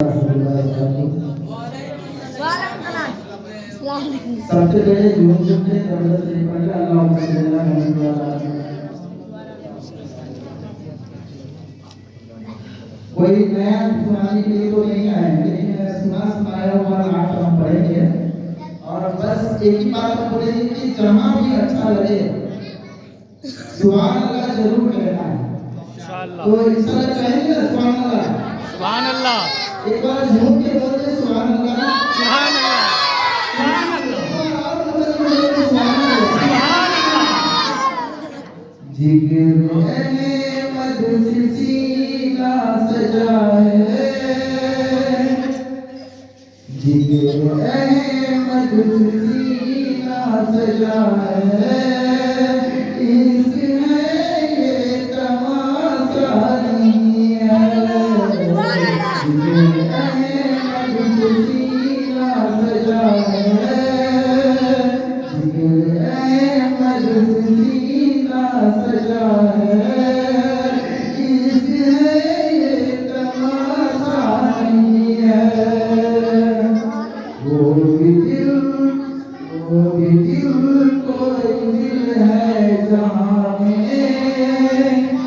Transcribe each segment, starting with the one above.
सबसे पहले यूसुफ ने दरवाजा से पढ़ा अल्लाह कोई नया सुनाने के लिए तो नहीं आए, लेकिन सुनाया हुआ नाट हम पढ़ेंगे और बस एक ही बात हम बोलेंगे कि जहाँ भी अच्छा लगे सुभान अल्लाह जरूर कहना है। तो इंशाल्लाह कहेंगे ना सुभान अल्लाह। सुभान अल्लाह। एक बार झूम के बोलते सुभान अल्लाह। सुभान अल्लाह। सुभान अल्लाह। जिक्र अहमद से सीना सजाए, जिक्र अहमद से सीना सजाए, इश्क है ये तमाशा नहीं है। जिक्र अहमद से सीना सजाए, जिक्र अहमद से सीना सजाए, इश्क है ये तमाशा नहीं है। वो भी दिल कोई दिल है जहाँ में,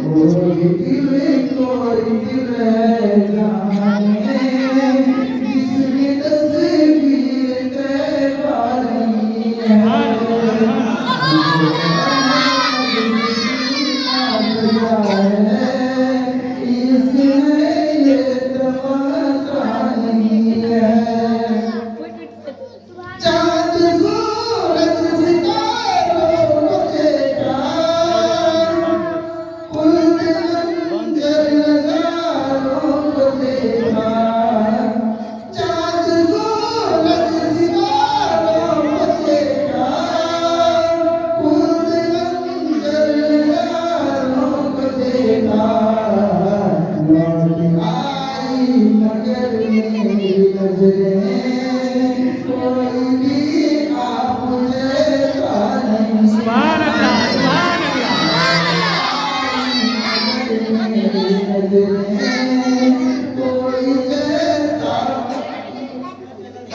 वो भी दिल कोई दिल है जहाँ में, जिसमें तस्वीर तैबा नहीं है।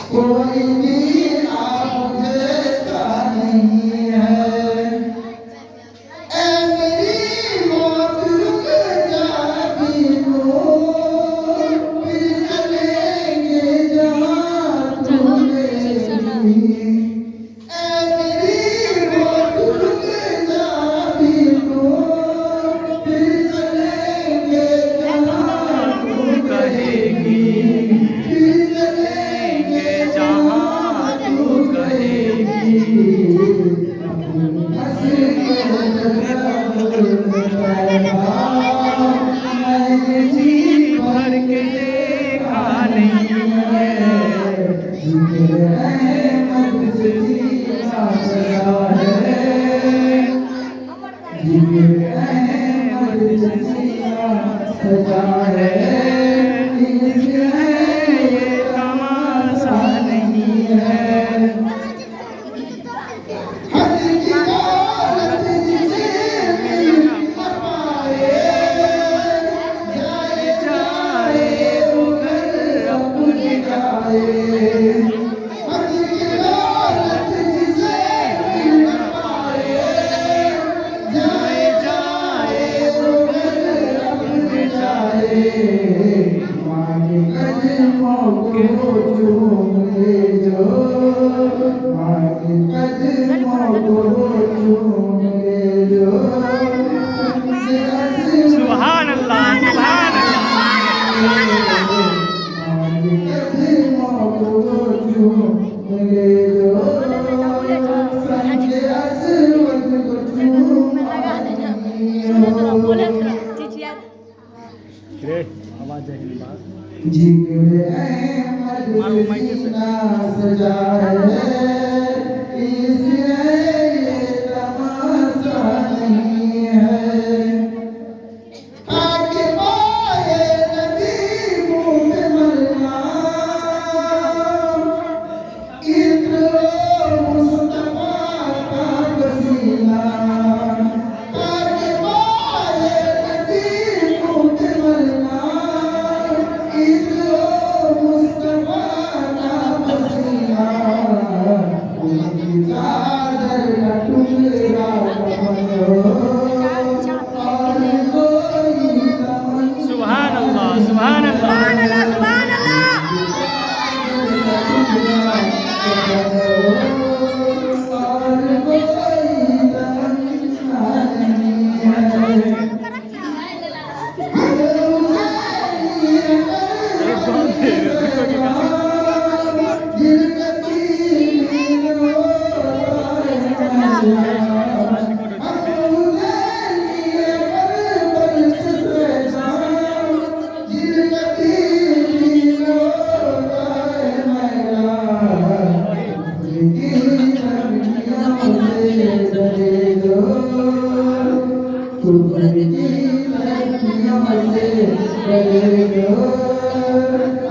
कोई भी आप जैसा नहीं है। ऐ मेरी मौत रुक जाती हो, फिर चलेंगे जहाँ तू गई। ऐ मेरी मौत रुक जाती हो, फिर चलेंगे जहाँ तू कहेगी। जी भर के देखा नहीं है। सजा है, ये तमाशा नहीं है। सुभान अल्लाह। सुभान जिक्र अहमद से सीना सजाए, इश्क है ये तमाशा नहीं है। आके पाए नबी मुँह पे मरना, इत्र मुस्तफा का पसीना। आके पाए नबी मुँह पे मरना, इत्र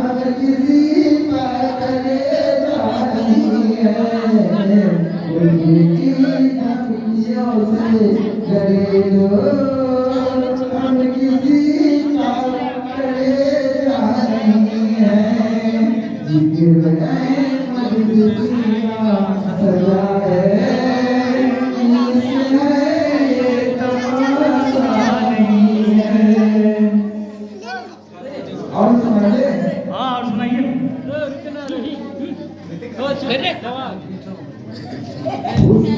अगर किसी पर करे नहीं है करे दो हम किसी का करे नहीं है जिक्र लगाए सजा है ये तमाशा नहीं है और सुनाइए हाँ और सुनाइए उस